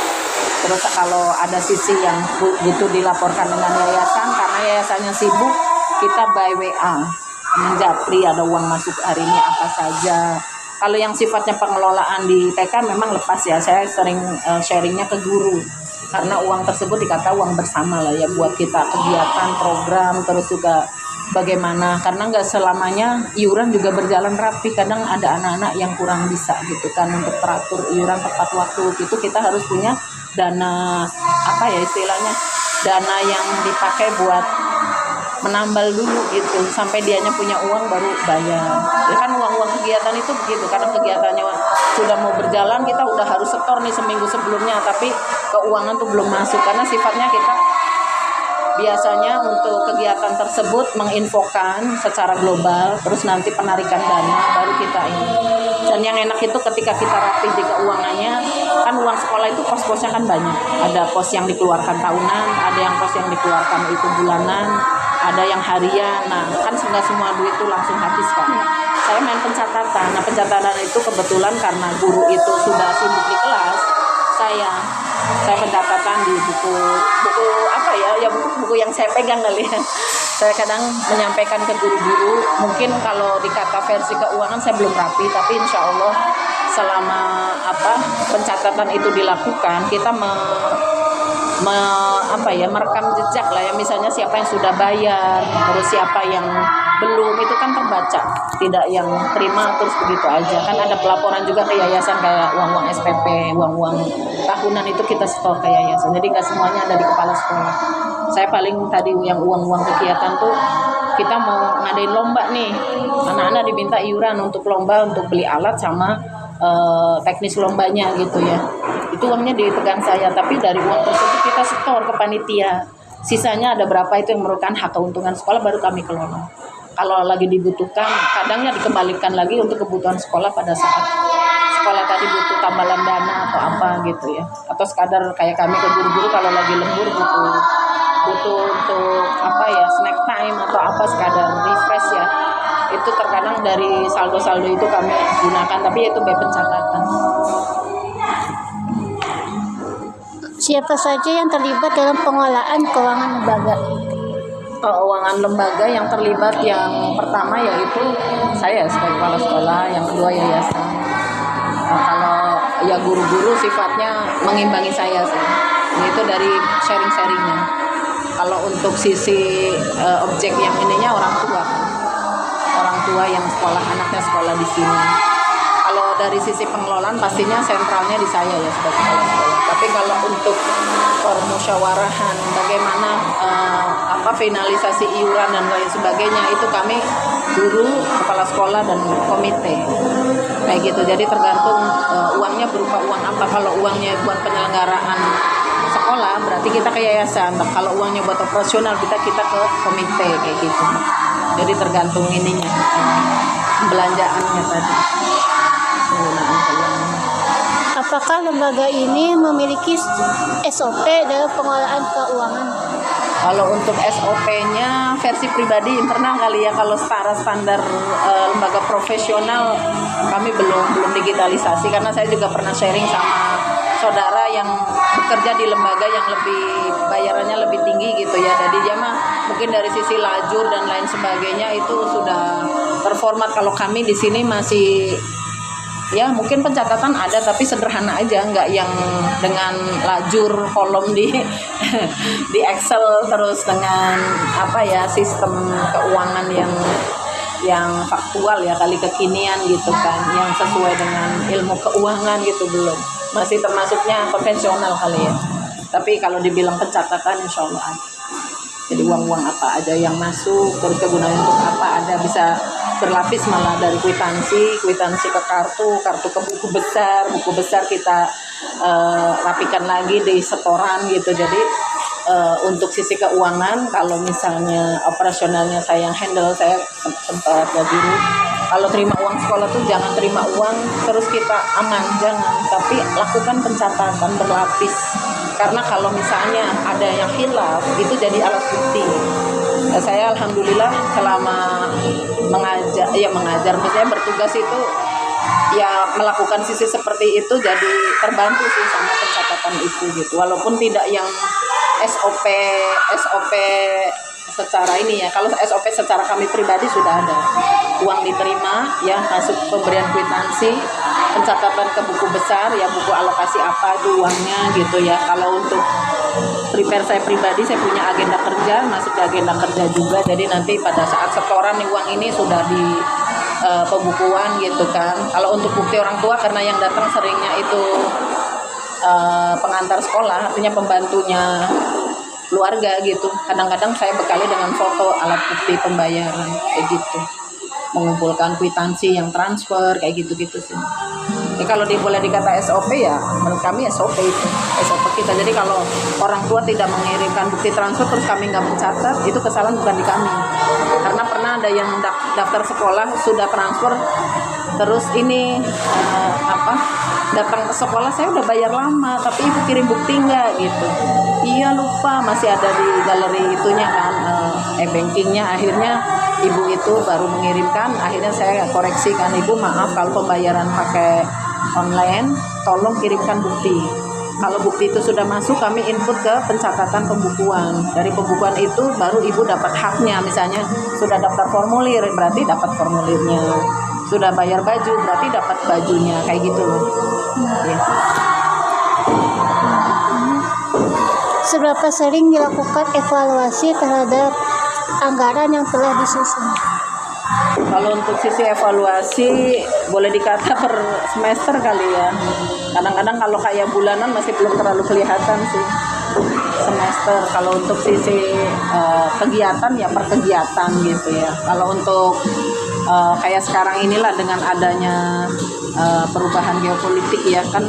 Speaker 1: Terus kalau ada sisi yang butuh dilaporkan dengan yayasan, karena yayasannya sibuk, kita by WA menjapri ada uang masuk hari ini apa saja. Kalau yang sifatnya pengelolaan di TK memang lepas ya, saya sering sharingnya ke guru, karena uang tersebut dikata uang bersama lah ya, buat kita kegiatan program, terus juga bagaimana, karena nggak selamanya iuran juga berjalan rapi, kadang ada anak-anak yang kurang bisa gitu kan untuk teratur iuran tepat waktu. Itu kita harus punya dana apa ya istilahnya, dana yang dipakai buat menambal dulu gitu sampai dianya punya uang baru bayar. Ya kan uang-uang kegiatan itu begitu, kadang kegiatannya sudah mau berjalan kita udah harus setor nih seminggu sebelumnya, tapi keuangan tuh belum masuk karena sifatnya kita biasanya untuk kegiatan tersebut menginfokan secara global, terus nanti penarikan dana baru kita ini. Dan yang enak itu ketika kita rapih di keuangannya, kan uang sekolah itu pos-posnya kan banyak. Ada pos yang dikeluarkan tahunan, ada yang pos yang dikeluarkan itu bulanan, ada yang harian. Nah, kan nggak semua duit itu langsung habis kan. Saya main pencatatan. Nah, pencatatan itu kebetulan karena guru itu sudah sibuk di kelas, saya pencatatan di buku apa ya buku yang saya pegang kali ya. Saya kadang menyampaikan ke guru-guru, mungkin kalau dikata versi keuangan saya belum rapi, tapi insya Allah selama pencatatan itu dilakukan, kita merekam jejak lah ya, misalnya siapa yang sudah bayar, terus siapa yang belum, itu kan terbaca, tidak yang terima terus begitu aja. Kan ada pelaporan juga ke yayasan kayak uang-uang SPP, uang-uang tahunan itu kita store ke yayasan, jadi nggak semuanya ada di kepala sekolah. Saya paling tadi yang uang-uang kegiatan tuh kita mau ngadain lomba nih, anak-anak diminta iuran untuk lomba untuk beli alat sama teknis lombanya gitu ya. Itu uangnya dipegang saya, tapi dari uang tersebut kita setor ke panitia. Sisanya ada berapa itu yang merupakan hak keuntungan sekolah baru kami kelola. Kalau lagi dibutuhkan, kadangnya dikembalikan lagi untuk kebutuhan sekolah pada saat sekolah tadi butuh tambahan dana atau apa gitu ya. Atau sekadar kayak kami ke guru-guru kalau lagi lembur butuh untuk snack time atau apa sekadar refresh ya. Itu terkadang dari saldo-saldo itu kami gunakan, tapi itu by pencatatan.
Speaker 2: Siapa saja yang terlibat dalam pengelolaan keuangan lembaga?
Speaker 1: Keuangan lembaga yang terlibat yang pertama yaitu saya sebagai kepala sekolah, yang kedua yayasan. Kalau ya guru-guru sifatnya mengimbangi saya sih. Itu dari sharing-sharingnya. Kalau untuk sisi objek yang ininya orang tua yang sekolah, anaknya sekolah di sini. Kalau dari sisi pengelolaan pastinya sentralnya di saya ya sebagai kepala sekolah. Tapi kalau untuk permusyawarahan bagaimana finalisasi iuran dan lain sebagainya, itu kami guru, kepala sekolah dan komite kayak gitu. Jadi tergantung uangnya berupa uang apa. Kalau uangnya buat penyelenggaraan sekolah berarti kita ke yayasan. Kalau uangnya buat operasional kita ke komite kayak gitu. Jadi tergantung ininya belanjaannya tadi.
Speaker 2: Apakah lembaga ini memiliki SOP dalam pengelolaan keuangan?
Speaker 1: Kalau untuk SOP-nya versi pribadi internal kali ya. Kalau standar lembaga profesional kami belum digitalisasi, karena saya juga pernah sharing sama saudara yang bekerja di lembaga yang lebih bayarannya lebih tinggi gitu ya. Jadi dia mah mungkin dari sisi lajur dan lain sebagainya itu sudah terformat. Kalau kami di sini masih ya mungkin pencatatan ada tapi sederhana aja, nggak yang dengan lajur kolom di Excel, terus dengan sistem keuangan yang faktual ya, kali kekinian gitu kan, yang sesuai dengan ilmu keuangan gitu, belum, masih termasuknya konvensional kali ya. Tapi kalau dibilang pencatatan insya Allah ada. Jadi uang-uang apa aja yang masuk, terus kegunaannya untuk apa, ada bisa berlapis malah dari kwitansi ke kartu ke buku besar kita rapikan lagi di setoran gitu. Jadi untuk sisi keuangan, kalau misalnya operasionalnya saya yang handle, saya sempat guru. Kalau terima uang sekolah tuh jangan terima uang terus kita aman, jangan, tapi lakukan pencatatan berlapis. Karena kalau misalnya ada yang hilaf, itu jadi alat bukti. Saya alhamdulillah selama mengajar, misalnya bertugas itu ya melakukan sisi seperti itu, jadi terbantu sih sama pencatatan itu gitu. Walaupun tidak yang SOP secara ini ya. Kalau SOP secara kami pribadi sudah ada. Uang diterima ya, masuk pemberian kwitansi, pencatatan ke buku besar ya, buku alokasi apa itu uangnya gitu ya. Kalau untuk prepare saya pribadi, saya punya agenda kerja, masuk ke agenda kerja juga. Jadi nanti pada saat setoran nih uang ini sudah di pembukuan gitu kan. Kalau untuk bukti orang tua, karena yang datang seringnya itu pengantar sekolah, artinya pembantunya keluarga gitu. Kadang-kadang saya bekali dengan foto alat bukti pembayaran kayak gitu, mengumpulkan kwitansi yang transfer kayak gitu-gitu sih. Kalau boleh dikata SOP ya, menurut kami SOP itu SOP kita. Jadi kalau orang tua tidak mengirimkan bukti transfer terus kami nggak mencatat, itu kesalahan bukan di kami. Karena pernah ada yang daftar sekolah sudah transfer, terus ini datang ke sekolah, saya udah bayar lama tapi ibu kirim bukti nggak gitu. Iya lupa, masih ada di galeri itunya kan, e-bankingnya. Akhirnya ibu itu baru mengirimkan, akhirnya saya koreksikan, ibu maaf kalau pembayaran pakai online tolong kirimkan bukti. Kalau bukti itu sudah masuk, kami input ke pencatatan pembukuan. Dari pembukuan itu baru ibu dapat haknya. Misalnya sudah daftar formulir, berarti dapat formulirnya. Sudah bayar baju, berarti dapat bajunya. Kayak gitu loh. Ya.
Speaker 2: Seberapa sering dilakukan evaluasi terhadap anggaran yang telah disusun?
Speaker 1: Kalau untuk sisi evaluasi boleh dikata per semester kali ya. Kadang-kadang kalau kayak bulanan masih belum terlalu kelihatan sih semester. Kalau untuk sisi kegiatan ya per kegiatan gitu ya. Kalau untuk kayak sekarang inilah dengan adanya perubahan geopolitik ya kan,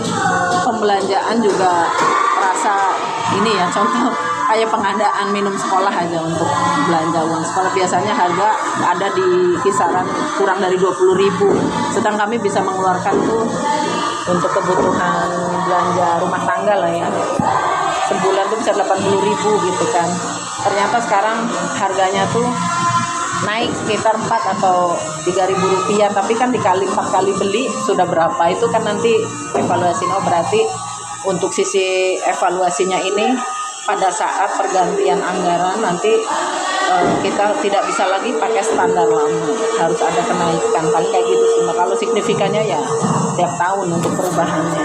Speaker 1: pembelanjaan juga terasa ini ya, contoh kayak pengadaan minum sekolah aja untuk belanja uang sekolah biasanya harga ada di kisaran kurang dari 20.000, sedang kami bisa mengeluarkan tuh untuk kebutuhan belanja rumah tangga lah ya, sebulan tuh bisa 80.000 gitu kan. Ternyata sekarang harganya tuh naik sekitar 4 atau 3.000 rupiah, tapi kan dikali 4 kali beli sudah berapa, itu kan nanti evaluasi. Oh berarti untuk sisi evaluasinya ini pada saat pergantian anggaran nanti kita tidak bisa lagi pakai standar lama, harus ada kenaikan, paling kayak gitu sih. Kalau signifikannya ya tiap tahun untuk perubahannya,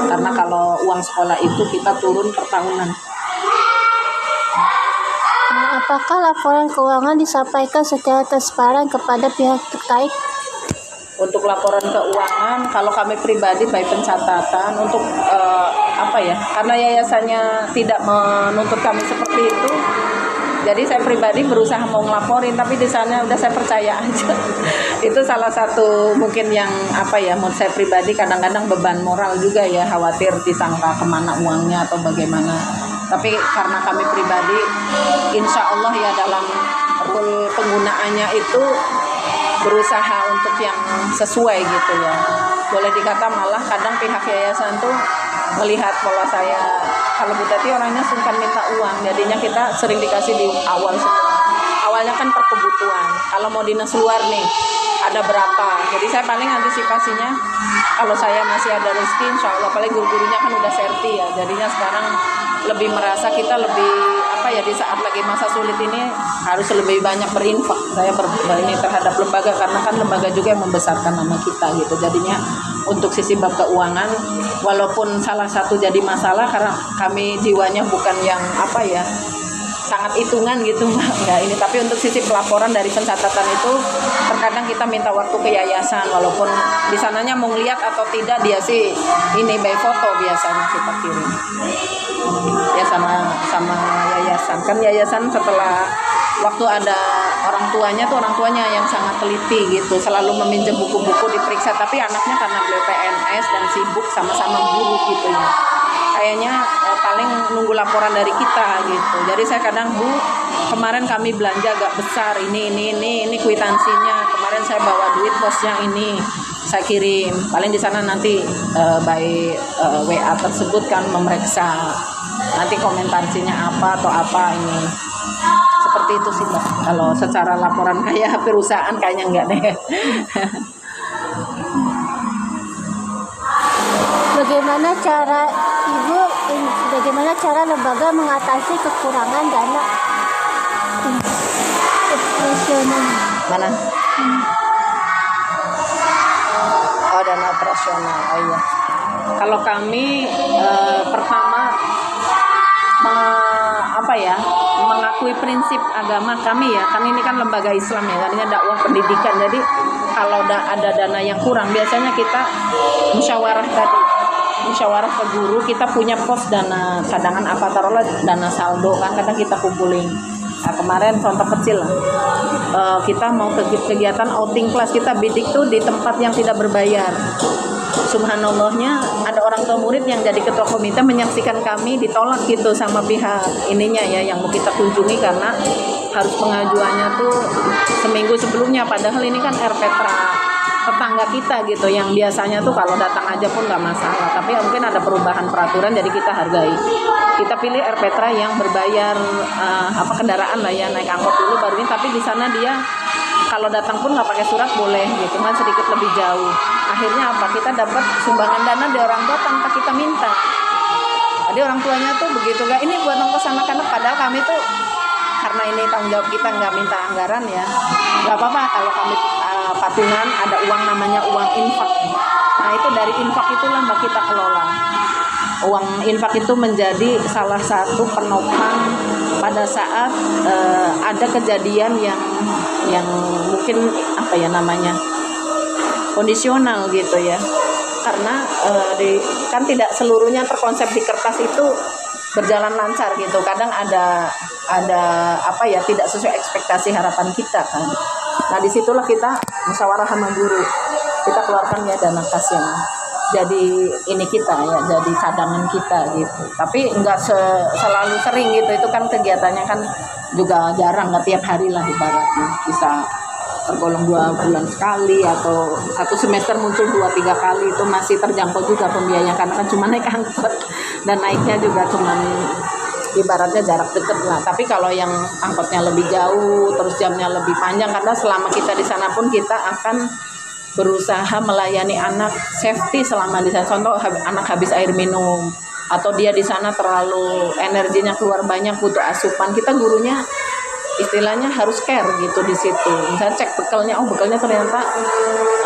Speaker 1: karena kalau uang sekolah itu kita turun per tahunan.
Speaker 2: Apakah laporan keuangan disampaikan secara transparan kepada pihak terkait?
Speaker 1: Untuk laporan keuangan, kalau kami pribadi baik pencatatan untuk karena yayasannya tidak menuntut kami seperti itu, jadi saya pribadi berusaha mau ngelaporin, tapi di sana udah saya percaya aja. Itu salah satu mungkin yang menurut saya pribadi kadang-kadang beban moral juga ya, khawatir disangka kemana uangnya atau bagaimana. Tapi karena kami pribadi insya Allah ya dalam penggunaannya itu berusaha untuk yang sesuai gitu ya. Boleh dikata malah kadang pihak yayasan tuh melihat pola saya, kalau Bu Tati orangnya sungkan minta uang, jadinya kita sering dikasih di awal semua. Awalnya kan per kebutuhan, kalau mau dinas luar nih ada berapa, jadi saya paling antisipasinya kalau saya masih ada rezeki insya Allah, paling guru-gurunya kan udah serti ya, jadinya sekarang lebih merasa kita lebih di saat lagi masa sulit ini harus lebih banyak berinfak saya ini terhadap lembaga, karena kan lembaga juga yang membesarkan nama kita gitu. Jadinya untuk sisi bab keuangan walaupun salah satu jadi masalah karena kami jiwanya bukan yang sangat hitungan gitu enggak ini, tapi untuk sisi pelaporan dari pencatatan itu terkadang kita minta waktu ke yayasan, walaupun di sananya mau ngeliat atau tidak dia sih ini by foto biasanya kita kirim ya sama yayasan. Kan yayasan setelah waktu ada orang tuanya yang sangat teliti gitu, selalu meminjam buku-buku diperiksa, tapi anaknya karena beliau PNS dan sibuk sama-sama guru gitu ya, kayaknya paling nunggu laporan dari kita gitu. Jadi saya kadang, Bu, kemarin kami belanja agak besar, ini kwitansinya, kemarin saya bawa duit bosnya ini, saya kirim. Paling di sana nanti by WA tersebut kan memeriksa nanti komentarsinya apa atau apa ini. Seperti itu sih Mbak. Kalau secara laporan kayak perusahaan kayaknya enggak deh.
Speaker 2: Bagaimana cara lembaga mengatasi kekurangan dana operasional?
Speaker 1: Mana? Oh, dana operasional. Oh iya. Kalau kami pertama mengakui prinsip agama kami ya, kan ini kan lembaga Islam ya, tadinya dakwah pendidikan. Jadi kalau ada dana yang kurang, biasanya kita musyawarah ke guru, kita punya pos dana cadangan apa, taruhlah dana saldo kan, kadang kita kumpulin. Nah, kemarin contoh kecil kita mau kegiatan outing kelas, kita bidik tuh di tempat yang tidak berbayar. Subhanallahnya ada orang tua murid yang jadi ketua komite menyaksikan kami ditolak gitu sama pihak ininya ya, yang mau kita kunjungi karena harus pengajuannya tuh seminggu sebelumnya, padahal ini kan RPtra tetangga kita gitu, yang biasanya tuh kalau datang aja pun nggak masalah, tapi ya mungkin ada perubahan peraturan jadi kita hargai. Kita pilih RPtra yang berbayar kendaraan lah ya, naik angkot dulu baru ini, tapi di sana dia kalau datang pun nggak pakai surat boleh gitu kan, sedikit lebih jauh. Akhirnya apa, kita dapat sumbangan dana dari orang tua tanpa kita minta. Jadi orang tuanya tuh begitu, gak ini buat ongkos anak-anak, padahal kami tuh karena ini tanggung jawab kita, nggak minta anggaran ya, nggak apa-apa kalau kami patungan ada uang namanya uang infak. Nah itu dari infak itulah mbak kita kelola. Uang infak itu menjadi salah satu penopang pada saat ada kejadian yang mungkin kondisional gitu ya, karena kan tidak seluruhnya terkonsep di kertas itu berjalan lancar gitu, kadang ada tidak sesuai ekspektasi harapan kita kan. Nah disitulah kita musyawarah sama guru, kita keluarkan ya dana kas yang jadi ini kita ya, jadi cadangan kita gitu. Tapi nggak selalu sering gitu, itu kan kegiatannya kan juga jarang, nggak tiap hari lah ibaratnya, bisa tergolong 2 bulan sekali atau 1 semester muncul 2-3 kali, itu masih terjangkau juga pembiayaan karena kan cuma naik angkot dan naiknya juga cuma ibaratnya jarak dekat lah. Tapi kalau yang angkotnya lebih jauh terus jamnya lebih panjang, karena selama kita di sana pun kita akan berusaha melayani anak safety selama di sana. Contoh anak habis air minum atau dia di sana terlalu energinya keluar banyak butuh asupan, kita gurunya istilahnya harus care gitu di situ. Misalnya cek bekalnya, bekalnya ternyata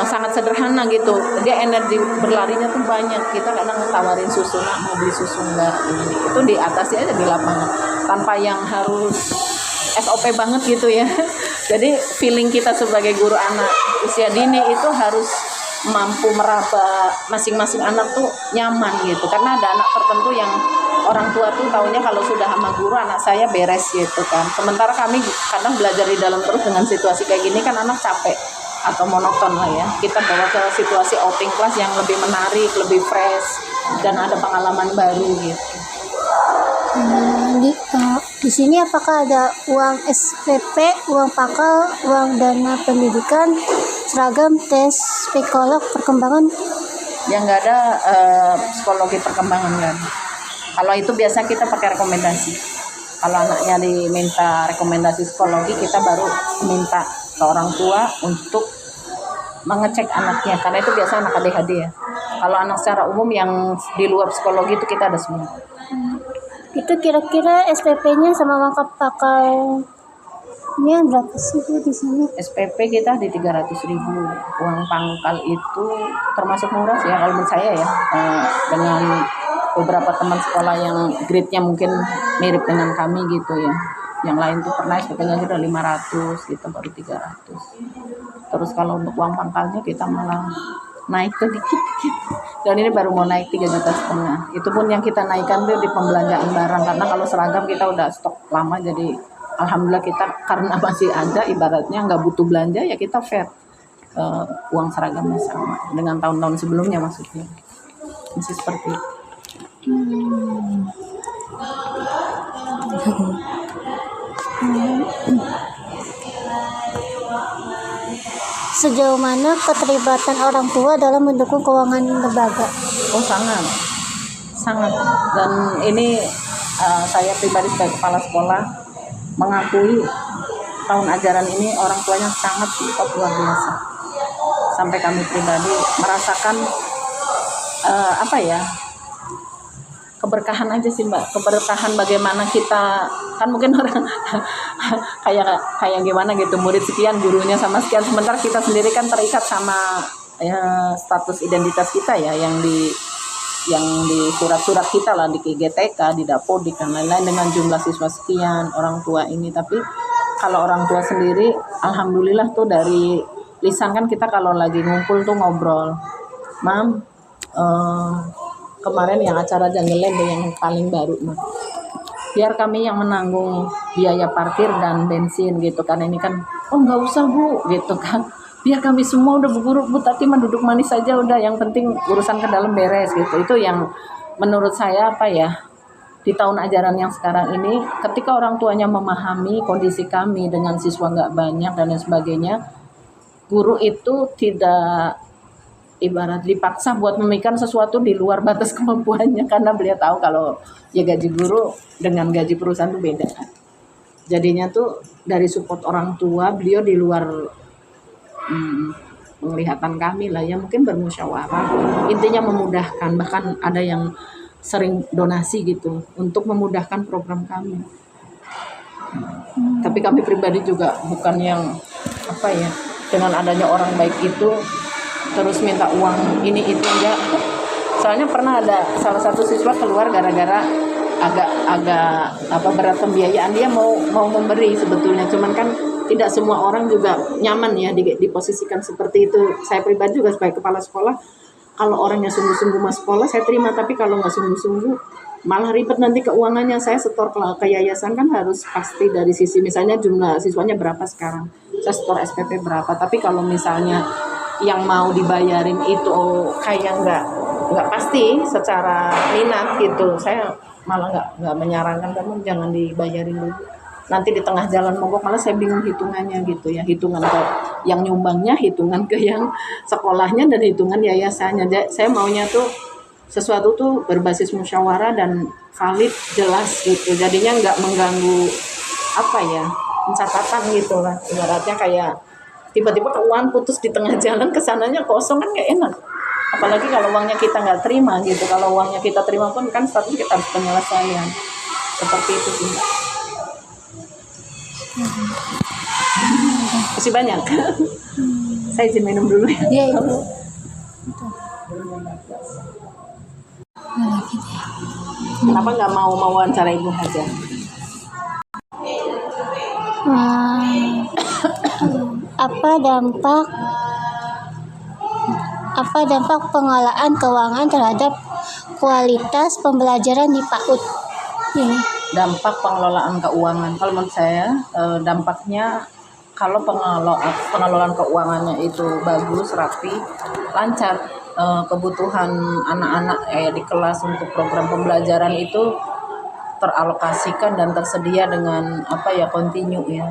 Speaker 1: sangat sederhana gitu, dia energi berlarinya tuh banyak, kita kadang tawarin susu, mau beli susu enggak, itu diatasi aja di lapangan tanpa yang harus SOP banget gitu ya. Jadi feeling kita sebagai guru anak usia dini itu harus mampu meraba masing-masing anak tuh nyaman gitu, karena ada anak tertentu yang orang tua tuh taunya kalau sudah sama guru anak saya beres gitu kan. Sementara kami kadang belajar di dalam terus dengan situasi kayak gini kan anak capek atau monoton lah ya. Kita bawa ke situasi outing kelas yang lebih menarik, lebih fresh dan ada pengalaman baru gitu.
Speaker 2: Di sini apakah ada uang SPP, uang pakal, uang dana pendidikan, seragam, tes, psikolog, perkembangan?
Speaker 1: Yang nggak ada psikologi perkembangan kan. Kalau itu biasa kita pakai rekomendasi. Kalau anaknya diminta rekomendasi psikologi, kita baru minta ke orang tua untuk mengecek anaknya, karena itu biasa anak ADHD ya. Kalau anak secara umum yang di luar psikologi itu kita ada semua.
Speaker 2: Itu kira-kira SPP-nya sama uang pakalnya berapa sih Bu di sini?
Speaker 1: SPP kita di 300.000. Uang pangkal itu termasuk murah sih ya kalau menurut saya ya. Dengan beberapa teman sekolah yang grade-nya mungkin mirip dengan kami gitu ya. Yang lain tuh pernah SPP-nya sudah 500, kita baru 300. Terus kalau untuk uang pangkalnya kita malah naik ke dikit-dikit. Dan ini baru mau naik 3,5 juta. Itu pun yang kita naikkan tuh di pembelanjaan barang, karena kalau seragam kita udah stok lama, jadi alhamdulillah kita karena masih ada ibaratnya nggak butuh belanja ya kita fair. Uang seragamnya sama dengan tahun-tahun sebelumnya, maksudnya masih seperti itu.
Speaker 2: Sejauh mana keterlibatan orang tua dalam mendukung keuangan lembaga?
Speaker 1: Oh sangat. Dan ini saya pribadi sebagai kepala sekolah mengakui tahun ajaran ini orang tuanya sangat support luar biasa. Sampai kami pribadi merasakan keberkahan aja sih Mbak, keberkahan bagaimana kita kan mungkin orang kayak gimana gitu, murid sekian gurunya sama sekian, sementara kita sendiri kan terikat sama status identitas kita ya yang yang di surat-surat kita lah di GTK, di Dapodik dan lain-lain dengan jumlah siswa sekian orang tua ini. Tapi kalau orang tua sendiri, alhamdulillah tuh dari lisan kan kita kalau lagi ngumpul tuh ngobrol, Mam, kemarin yang acara Janggelem yang paling baru, Mam, biar kami yang menanggung biaya parkir dan bensin gitu kan. Ini kan, oh nggak usah Bu gitu kan, biar kami semua udah Bu Tati mah duduk manis saja udah, yang penting urusan ke dalam beres gitu. Itu yang menurut saya apa ya, di tahun ajaran yang sekarang ini ketika orang tuanya memahami kondisi kami dengan siswa nggak banyak dan lain sebagainya, guru itu tidak ibarat dipaksa buat memikirkan sesuatu di luar batas kemampuannya, karena beliau tahu kalau ya gaji guru dengan gaji perusahaan itu beda. Jadinya tuh dari support orang tua, beliau di luar penglihatan kami lah ya, mungkin bermusyawarah, intinya memudahkan, bahkan ada yang sering donasi gitu untuk memudahkan program kami. Tapi kami pribadi juga bukan yang apa ya, dengan adanya orang baik itu terus minta uang ini itu enggak. Soalnya pernah ada salah satu siswa keluar gara-gara agak berat pembiayaan, dia mau memberi sebetulnya, cuman kan tidak semua orang juga nyaman ya diposisikan seperti itu. Saya pribadi juga sebagai kepala sekolah, kalau orangnya sungguh-sungguh mau sekolah saya terima, tapi kalau nggak sungguh-sungguh malah ribet nanti keuangannya. Saya setor ke yayasan kan harus pasti dari sisi misalnya jumlah siswanya berapa sekarang, saya setor SPP berapa. Tapi kalau misalnya yang mau dibayarin itu kayak nggak pasti secara minat gitu, saya malah nggak menyarankan kamu jangan dibayarin dulu. Nanti di tengah jalan mogok malah saya bingung hitungannya gitu ya, hitungan ke yang nyumbangnya, hitungan ke yang sekolahnya, dan hitungan yayasannya. Saya maunya tuh sesuatu tuh berbasis musyawarah dan valid, jelas gitu. Jadinya nggak mengganggu apa ya, pencatatan gitu lah. Ibaratnya kayak tiba-tiba keuangan putus di tengah jalan, kesananya kosong kan nggak enak. Apalagi kalau uangnya kita nggak terima gitu. Kalau uangnya kita terima pun kan status kita harus penyelesaian. Seperti itu sih Mbak. Masih banyak. Saya izin minum dulu ya.
Speaker 2: Iya Ibu.
Speaker 1: Kenapa nggak mau wawancara Ibu aja?
Speaker 2: Apa dampak pengelolaan keuangan terhadap kualitas pembelajaran di PAUD ini?
Speaker 1: Dampak pengelolaan keuangan, kalau menurut saya dampaknya kalau pengelolaan keuangannya itu bagus, rapi, lancar, kebutuhan anak-anak di kelas untuk program pembelajaran itu teralokasikan dan tersedia dengan kontinu ya.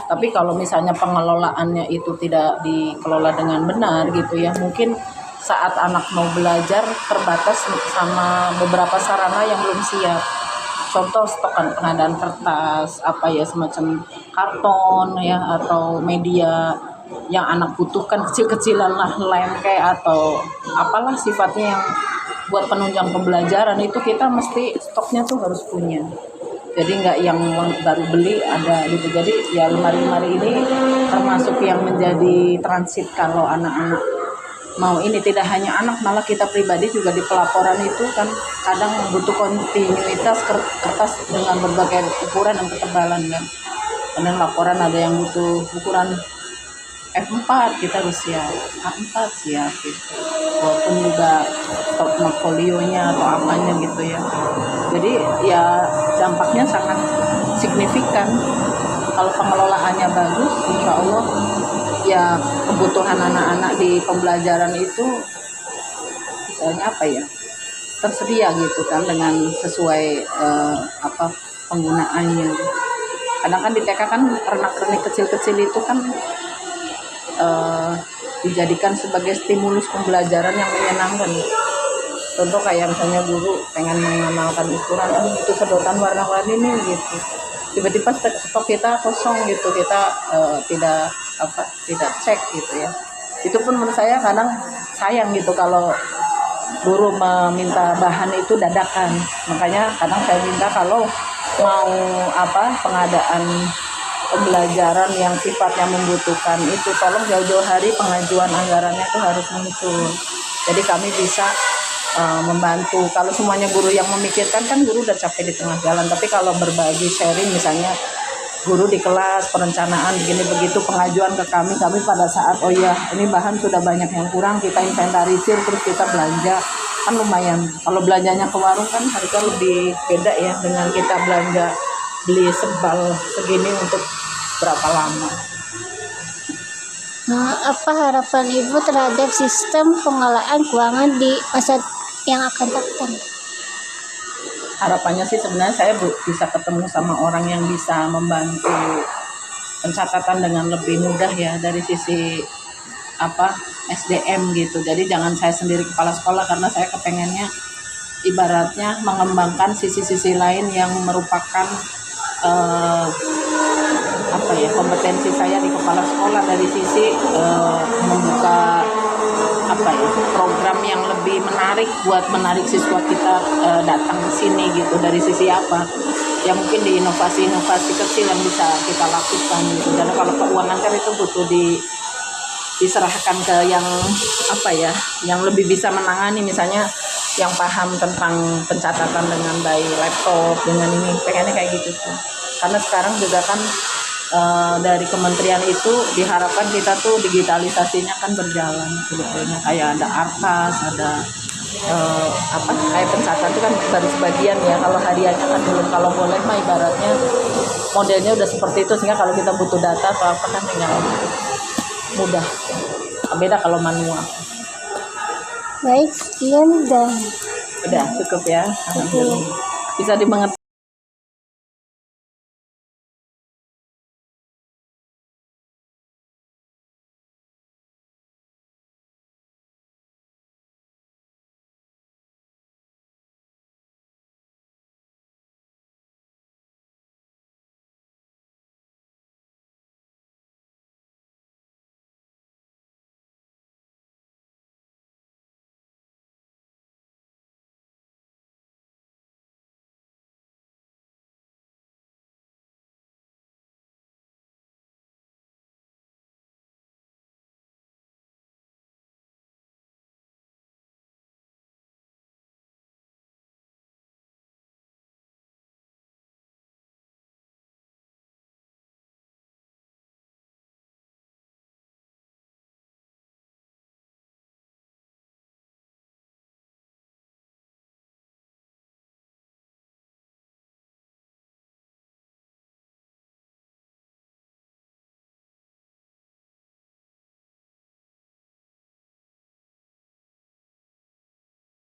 Speaker 1: Tapi kalau misalnya pengelolaannya itu tidak dikelola dengan benar gitu ya, mungkin saat anak mau belajar terbatas sama beberapa sarana yang belum siap. Contoh stokan pengadaan kertas, semacam karton ya, atau media yang anak butuhkan kecil-kecilan lah, lem kayak atau apalah sifatnya yang buat penunjang pembelajaran, itu kita mesti stoknya tuh harus punya. Jadi nggak yang baru beli ada gitu. Jadi ya lemari-lemari ini termasuk yang menjadi transit kalau anak-anak mau ini. Tidak hanya anak, malah kita pribadi juga di pelaporan itu kan kadang butuh kontinuitas kertas dengan berbagai ukuran dan ketebalan kan. Kemudian laporan ada yang butuh ukuran F4, kita harus siap, A4 siap gitu. Walaupun juga stok portfolionya atau apanya gitu ya. Jadi ya dampaknya sangat signifikan. Kalau pengelolaannya bagus, insya Allah ya kebutuhan anak-anak di pembelajaran itu misalnya tersedia gitu kan, dengan sesuai penggunaannya. Kadang kan di TK kan pernak-pernik kecil-kecil itu kan dijadikan sebagai stimulus pembelajaran yang menyenangkan. Contoh kayak misalnya guru pengen mengenalkan ukuran, itu sedotan warna-warni nih gitu. Tiba-tiba stok kita kosong gitu, kita tidak cek gitu ya. Itu pun menurut saya kadang sayang gitu kalau guru meminta bahan itu dadakan. Makanya kadang saya minta kalau mau pengadaan pembelajaran yang sifatnya membutuhkan itu, tolong jauh-jauh hari pengajuan anggarannya itu harus muncul. Jadi kami bisa membantu. Kalau semuanya guru yang memikirkan kan guru udah capek di tengah jalan, tapi kalau berbagi sharing misalnya guru di kelas perencanaan begini begitu pengajuan ke kami pada saat oh iya ini bahan sudah banyak yang kurang, kita inventarisir terus kita belanja, kan lumayan. Kalau belanjanya ke warung kan harga lebih beda ya dengan kita belanja beli sebal segini untuk berapa lama.
Speaker 2: Nah, apa harapan Ibu terhadap sistem pengelolaan keuangan di masa yang akan datang?
Speaker 1: Harapannya sih sebenarnya saya bisa ketemu sama orang yang bisa membantu pencatatan dengan lebih mudah ya dari sisi SDM gitu. Jadi jangan saya sendiri kepala sekolah, karena saya kepengennya ibaratnya mengembangkan sisi-sisi lain yang merupakan kompetensi saya di kepala sekolah, dari sisi membuka program yang lebih menarik buat menarik siswa kita datang ke sini gitu. Dari sisi apa ya, mungkin di inovasi-inovasi kecil yang bisa kita lakukan gitu. Dan kalau keuangan kan itu butuh diserahkan ke yang lebih bisa menangani, misalnya yang paham tentang pencatatan dengan baik, laptop dengan ini, pengennya kayak gitu sih. Karena sekarang juga kan dari kementerian itu diharapkan kita tuh digitalisasinya kan berjalan sebetulnya, kayak ada Arkas, ada kayak pencatatan itu kan baru sebagian ya, kalau hariannya kan belum. Kalau boleh mah ibaratnya modelnya udah seperti itu, sehingga kalau kita butuh data atau apa kan tinggal mudah. Beda kalau manual.
Speaker 2: Baik, sekian dan
Speaker 1: Udah cukup ya, alhamdulillah bisa dimengerti.